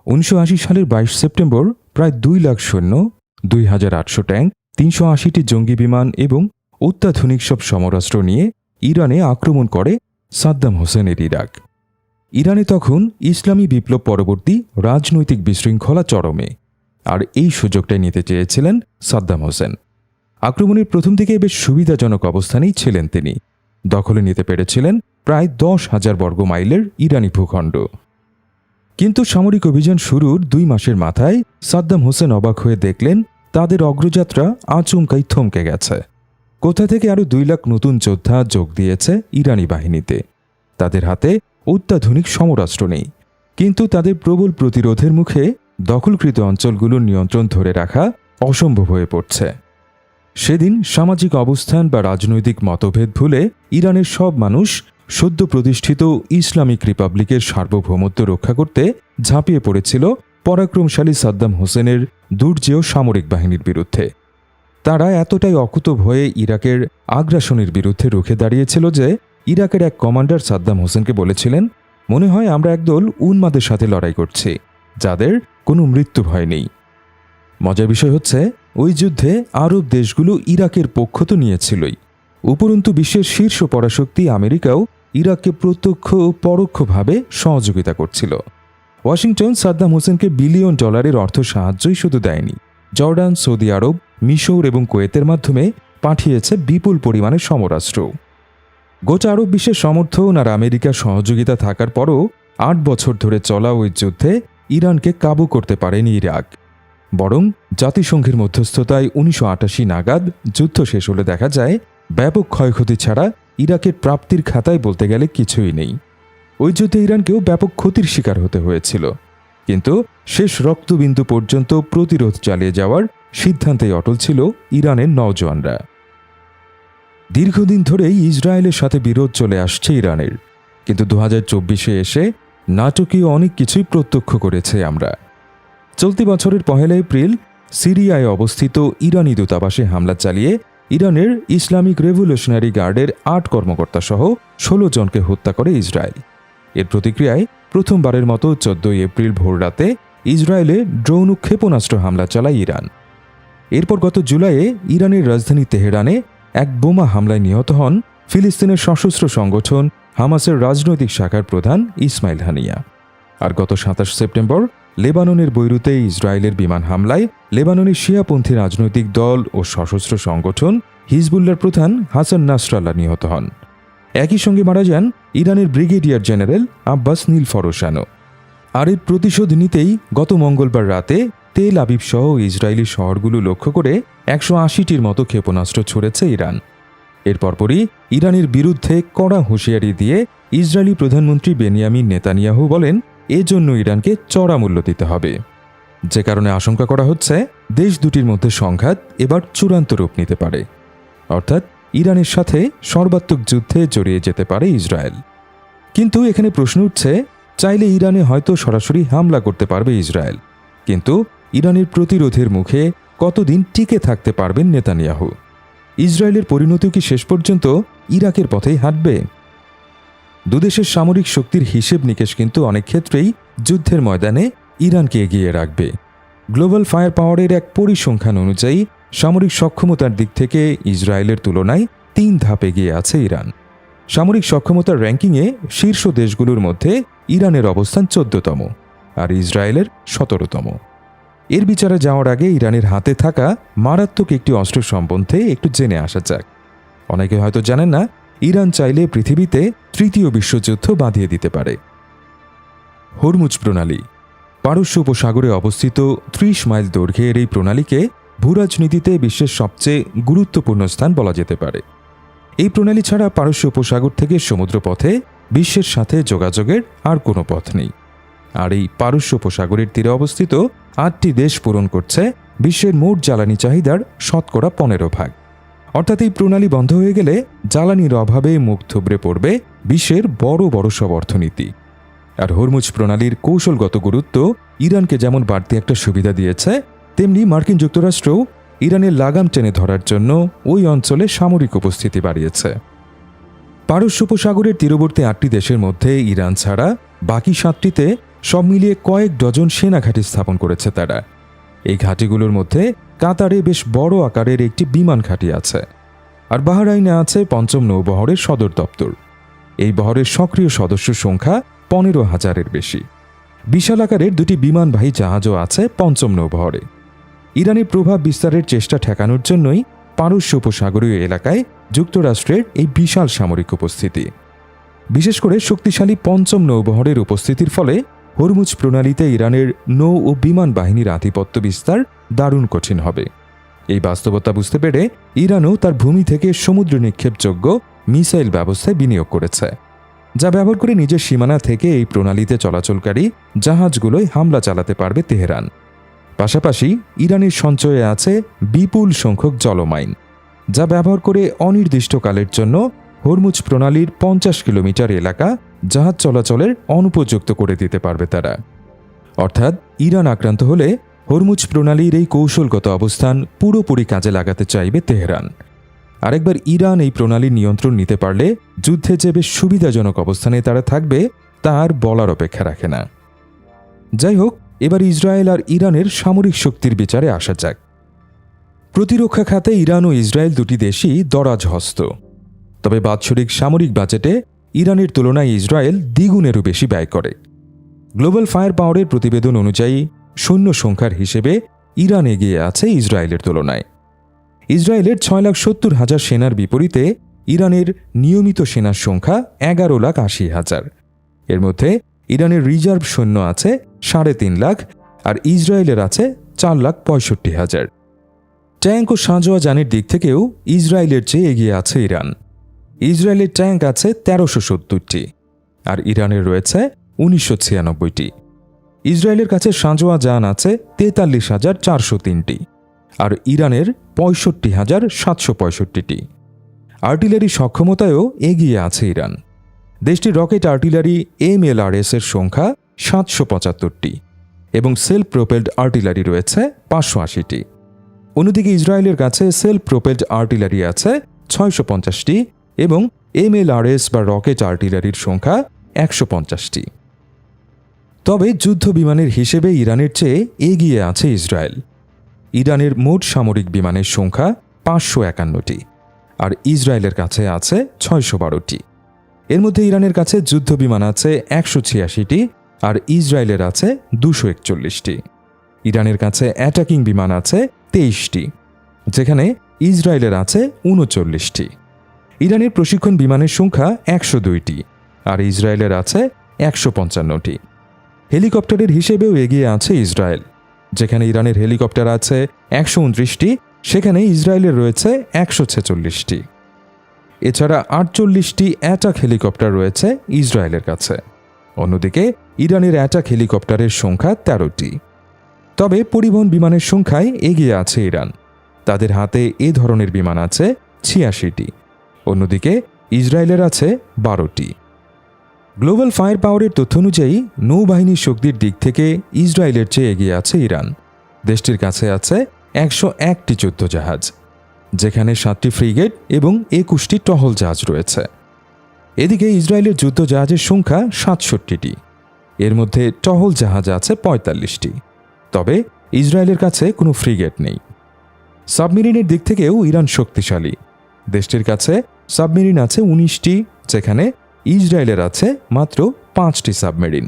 1980 সালের 22 সেপ্টেম্বর প্রায় 2 লাখ সৈন্য, 2800 ট্যাঙ্ক, 380টি জঙ্গি বিমান এবং অত্যাধুনিক সব সমরাস্ত্র নিয়ে ইরানে আক্রমণ করে সাদ্দাম হোসেনের ইরাক। ইরানে তখন ইসলামী বিপ্লব পরবর্তী রাজনৈতিক বিশৃঙ্খলা চরমে, আর এই সুযোগটাই নিতে চেয়েছিলেন সাদ্দাম হোসেন। আক্রমণের প্রথম দিকে বেশ সুবিধাজনক অবস্থানেই ছিলেন তিনি। দখলে নিতে পেরেছিলেন প্রায় 10,000 বর্গ মাইলের ইরানি ভূখণ্ড। কিন্তু সামরিক অভিযান শুরুর 2 মাসের মাথায় সাদ্দাম হোসেন অবাক হয়ে দেখলেন তাদের অগ্রযাত্রা আচমকাই থমকে গেছে। কোথা থেকে আরও 2 লাখ নতুন যোদ্ধা যোগ দিয়েছে ইরানি বাহিনীতে। তাদের হাতে অত্যাধুনিক সমরাস্ত্র নেই, কিন্তু তাদের প্রবল প্রতিরোধের মুখে দখলকৃত অঞ্চলগুলোর নিয়ন্ত্রণ ধরে রাখা অসম্ভব হয়ে পড়ছে। সেদিন সামাজিক অবস্থান বা রাজনৈতিক মতভেদ ভুলে ইরানের সব মানুষ সদ্য প্রতিষ্ঠিত ইসলামিক রিপাবলিকের সার্বভৌমত্ব রক্ষা করতে ঝাঁপিয়ে পড়েছিল পরাক্রমশালী সাদ্দাম হোসেনের দুর্জেয় সামরিক বাহিনীর বিরুদ্ধে। তারা এতটাই অকুতোভ হয়ে ইরাকের আগ্রাসনের বিরুদ্ধে রুখে দাঁড়িয়েছিল যে ইরাকের এক কমান্ডার সাদ্দাম হোসেনকে বলেছিলেন, মনে হয় আমরা একদল উন্মাদের সাথে লড়াই করছি, যাদের কোনো মৃত্যু ভয় নেই। মজার বিষয় হচ্ছে, ওই যুদ্ধে আরব দেশগুলো ইরাকের পক্ষ তো নিয়েছিলই, উপরন্তু বিশ্বের শীর্ষ পরাশক্তি আমেরিকাও ইরাককে প্রত্যক্ষ ও পরোক্ষভাবে সহযোগিতা করছিল। ওয়াশিংটন সাদ্দাম হোসেনকে $বিলিয়ন অর্থ সাহায্যই শুধু দেয়নি, জর্ডান, সৌদি আরব, মিশর এবং কুয়েতের মাধ্যমে পাঠিয়েছে বিপুল পরিমাণে সমরাস্ত্র। গোটা আরব বিশ্বের সমর্থন আর আমেরিকার সহযোগিতা থাকার পরও 8 বছর ধরে চলা ওই যুদ্ধে ইরানকে কাবু করতে পারেনি ইরাক। বরং জাতিসংঘের মধ্যস্থতায় 1988 নাগাদ যুদ্ধ শেষ হলে দেখা যায় ব্যাপক ক্ষয়ক্ষতি ছাড়া ইরাকের প্রাপ্তির খাতায় বলতে গেলে কিছুই নেই। ওই যুদ্ধে ইরানকেও ব্যাপক ক্ষতির শিকার হতে হয়েছিল, কিন্তু শেষ রক্তবিন্দু পর্যন্ত প্রতিরোধ চালিয়ে যাওয়ার সিদ্ধান্তেই অটল ছিল ইরানের নওজোয়ানরা। দীর্ঘদিন ধরেই ইসরায়েলের সাথে বিরোধ চলে আসছে ইরানের, কিন্তু 2024-এ এসে নাটকীয় অনেক কিছুই প্রত্যক্ষ করেছে আমরা। চলতি বছরের 1 এপ্রিল সিরিয়ায় অবস্থিত ইরানি দূতাবাসে হামলা চালিয়ে ইরানের ইসলামিক রেভলিউশনারি গার্ডের 8 কর্মকর্তা সহ 16 জনকে হত্যা করে ইসরায়েল। এর প্রতিক্রিয়ায় প্রথমবারের মতো 14 এপ্রিল ভোররাতে ইসরায়েলে ড্রোন ও ক্ষেপণাস্ত্র হামলা চালায় ইরান। এরপর গত জুলাইয়ে ইরানের রাজধানী তেহরানে এক বোমা হামলায় নিহত হন ফিলিস্তিনের সশস্ত্র সংগঠন হামাসের রাজনৈতিক শাখার প্রধান ইসমাইল হানিয়া। আর গত 27 সেপ্টেম্বর লেবাননের বৈরুতে ইসরায়েলের বিমান হামলায় লেবাননের শিয়াপন্থী রাজনৈতিক দল ও সশস্ত্র সংগঠন হিজবুল্লাহর প্রধান হাসান নাসরাল্লাহ নিহত হন। একই সঙ্গে মারা যান ইরানের ব্রিগেডিয়ার জেনারেল আব্বাস নীলফরসানও। আর এর প্রতিশোধ নিতেই গত মঙ্গলবার রাতে তেল আবিব সহ ইসরায়েলি শহরগুলো লক্ষ্য করে 180টির মতো ক্ষেপণাস্ত্র ছুড়েছে ইরান। এর পরপরই ইরানের বিরুদ্ধে কড়া হুঁশিয়ারি দিয়ে ইসরায়েলি প্রধানমন্ত্রী বেনিয়ামিন নেতানিয়াহু বলেন, এজন্য ইরানকে চড়া মূল্য দিতে হবে। যে কারণে আশঙ্কা করা হচ্ছে দেশ দুটির মধ্যে সংঘাত এবার চূড়ান্ত রূপ নিতে পারে, অর্থাৎ ইরানের সাথে সর্বাত্মক যুদ্ধে জড়িয়ে যেতে পারে ইসরায়েল। কিন্তু এখানে প্রশ্ন উঠছে, চাইলে ইরানে হয়তো সরাসরি হামলা করতে পারবে ইসরায়েল, কিন্তু ইরানের প্রতিরোধের মুখে কতদিন টিকে থাকতে পারবেন নেতানিয়াহু? ইসরায়েলের পরিণতি কি শেষ পর্যন্ত ইরাকের পথেই হাঁটবে? দুদেশের সামরিক শক্তির হিসেব নিকেশ কিন্তু অনেক ক্ষেত্রেই যুদ্ধের ময়দানে ইরানকে এগিয়ে রাখবে। গ্লোবাল ফায়ার পাওয়ারের এক পরিসংখ্যান অনুযায়ী সামরিক সক্ষমতার দিক থেকে ইসরায়েলের তুলনায় 3 ধাপ এগিয়ে আছে ইরান। সামরিক সক্ষমতার র্যাঙ্কিংয়ে শীর্ষ দেশগুলোর মধ্যে ইরানের অবস্থান 14তম আর ইসরায়েলের 17তম। এর বিচারে যাওয়ার আগে ইরানের হাতে থাকা মারাত্মক একটি অস্ত্র সম্বন্ধে একটু জেনে আসা যাক। অনেকে হয়তো জানেন না, ইরান চাইলে পৃথিবীতে 3য় বিশ্বযুদ্ধ বাঁধিয়ে দিতে পারে। হরমুজ প্রণালী পারস্য উপসাগরে অবস্থিত 30 মাইল দৈর্ঘ্যের এই প্রণালীকে ভূরাজনীতিতে বিশ্বের সবচেয়ে গুরুত্বপূর্ণ স্থান বলা যেতে পারে। এই প্রণালী ছাড়া পারস্য উপসাগর থেকে সমুদ্রপথে বিশ্বের সাথে যোগাযোগের আর কোনো পথ নেই। আর এই পারস্য উপসাগরের তীরে অবস্থিত 8টি দেশ পূরণ করছে বিশ্বের মোট জ্বালানি চাহিদার 15%। অর্থাৎ এই প্রণালী বন্ধ হয়ে গেলে জ্বালানির অভাবে মুখ থুবড়ে পড়বে বিশ্বের বড় বড় সব অর্থনীতি। আর হরমুজ প্রণালীর কৌশলগত গুরুত্ব ইরানকে যেমন বাড়তি একটা সুবিধা দিয়েছে, তেমনি মার্কিন যুক্তরাষ্ট্রও ইরানের লাগাম টেনে ধরার জন্য ওই অঞ্চলে সামরিক উপস্থিতি বাড়িয়েছে। পারস্য উপসাগরের তীরবর্তী 8টি দেশের মধ্যে ইরান ছাড়া বাকি 7টিতে সব মিলিয়ে কয়েক ডজন সেনা ঘাঁটি স্থাপন করেছে তারা। এই ঘাঁটিগুলোর মধ্যে কাতারে বেশ বড় আকারের একটি বিমান ঘাঁটি আছে, আর বাহরাইনে আছে ৫ম নৌবহরের সদর দপ্তর। এই বহরের সক্রিয় সদস্য সংখ্যা ১৫,০০০-এর বেশি। বিশাল আকারের দুটি বিমানবাহী জাহাজও আছে ৫ম নৌবহরে। ইরানের প্রভাব বিস্তারের চেষ্টা ঠেকানোর জন্যই পারস্য উপসাগরীয় এলাকায় যুক্তরাষ্ট্রের এই বিশাল সামরিক উপস্থিতি। বিশেষ করে শক্তিশালী ৫ম নৌবহরের উপস্থিতির ফলে হরমুজ প্রণালীতে ইরানের নৌ ও বিমান বাহিনীর আধিপত্য বিস্তার দারুণ কঠিন হবে। এই বাস্তবতা বুঝতে পেরে ইরানও তার ভূমি থেকে সমুদ্র নিক্ষেপযোগ্য মিসাইল ব্যবস্থায় বিনিয়োগ করেছে, যা ব্যবহার করে নিজের সীমানা থেকে এই প্রণালীতে চলাচলকারী জাহাজগুলোয় হামলা চালাতে পারবে তেহরান। পাশাপাশি ইরানের সঞ্চয়ে আছে বিপুল সংখ্যক জলমাইন, যা ব্যবহার করে অনির্দিষ্টকালের জন্য হরমুজ প্রণালীর ৫০ কিলোমিটার এলাকা জাহাজ চলাচলের অনুপযুক্ত করে দিতে পারবে তারা। অর্থাৎ ইরান আক্রান্ত হলে হরমুজ প্রণালীর এই কৌশলগত অবস্থান পুরোপুরি কাজে লাগাতে চাইবে তেহরান। আরেকবার ইরান এই প্রণালীর নিয়ন্ত্রণ নিতে পারলে যুদ্ধে যে বেশ সুবিধাজনক অবস্থানে তারা থাকবে তা আর বলার অপেক্ষা রাখে না। যাই হোক, এবার ইসরায়েল আর ইরানের সামরিক শক্তির বিচারে আসা যাক। প্রতিরক্ষা খাতে ইরান ও ইসরায়েল দুটি দেশই দরাজ হস্ত। তবে বাৎসরিক সামরিক বাজেটে ইরানের তুলনায় ইসরায়েল দ্বিগুণেরও বেশি ব্যয় করে। গ্লোবাল ফায়ার পাওয়ারের প্রতিবেদন অনুযায়ী সৈন্য সংখ্যার হিসেবে ইরান এগিয়ে আছে ইসরায়েলের তুলনায়। ইসরায়েলের ৬,৭০,০০০ সেনার বিপরীতে ইরানের নিয়মিত সেনার সংখ্যা ১১,৮০,০০০। এর মধ্যে ইরানের রিজার্ভ সৈন্য আছে ৩.৫ লাখ, আর ইসরায়েলের আছে ৪,৬৫,০০০। ট্যাঙ্ক ও সাঁজোয়া যানের দিক থেকেও ইসরায়েলের চেয়ে এগিয়ে আছে ইরান। ইসরায়েলের ট্যাঙ্ক আছে ১৩৭০টি, আর ইরানের রয়েছে ১৯৯৬টি। ইসরায়েলের কাছে সাঁজোয়া যান আছে ৪৩,৪০৩টি, আর ইরানের ৬৫,৭৬৫টি। আর্টিলারি সক্ষমতায়ও এগিয়ে আছে ইরান। দেশটির রকেট আর্টিলারি MLRS এর সংখ্যা ৭৭৫টি এবং সেলফ প্রোপেলড আর্টিলারি রয়েছে ৫৮০টি। অন্যদিকে ইসরায়েলের কাছে সেলফ প্রোপেলড আর্টিলারি আছে ৬৫০টি এবং MLRS বা রকেট আর্টিলারির সংখ্যা ১৫০টি। তবে যুদ্ধ বিমানের হিসেবে ইরানের চেয়ে এগিয়ে আছে ইসরায়েল। ইরানের মোট সামরিক বিমানের সংখ্যা ৫৫১টি, আর ইসরায়েলের কাছে আছে ৬১২টি। এর মধ্যে ইরানের কাছে যুদ্ধ বিমান আছে ১৮৬টি, আর ইসরায়েলের আছে ২৪১টি। ইরানের কাছে অ্যাটাকিং বিমান আছে ২৩টি, যেখানে ইসরায়েলের আছে ৩৯টি। ইরানের প্রশিক্ষণ বিমানের সংখ্যা ১০২টি, আর ইসরায়েলের আছে ১৫৫টি। হেলিকপ্টারের হিসেবেও এগিয়ে আছে ইসরায়েল। যেখানে ইরানের হেলিকপ্টার আছে ১২৯টি, সেখানে ইসরায়েলের রয়েছে ১৪৬টি। এছাড়া ৪৮টি অ্যাটাক হেলিকপ্টার রয়েছে ইসরায়েলের কাছে। অন্যদিকে ইরানের অ্যাটাক হেলিকপ্টারের সংখ্যা ১৩টি। তবে পরিবহন বিমানের সংখ্যায় এগিয়ে আছে ইরান। তাদের হাতে এ ধরনের বিমান আছে ৮৬টি। অন্যদিকে ইসরায়েলের আছে ১২টি। গ্লোবাল ফায়ার পাওয়ারের তথ্য অনুযায়ী নৌবাহিনীর শক্তির দিক থেকে ইসরায়েলের চেয়ে এগিয়ে আছে ইরান। দেশটির কাছে আছে ১০১টি যুদ্ধজাহাজ, যেখানে ৭টি ফ্রিগেট এবং ২১টি টহল জাহাজ রয়েছে। এদিকে ইসরায়েলের যুদ্ধজাহাজের সংখ্যা ৬৭টি। এর মধ্যে টহল জাহাজ আছে ৪৫টি। তবে ইসরায়েলের কাছে কোনো ফ্রিগেট নেই। সাবমেরিনের দিক থেকেও ইরান শক্তিশালী। দেশটির কাছে সাবমেরিন আছে ১৯টি, যেখানে ইসরায়েলের আছে মাত্র ৫টি সাবমেরিন।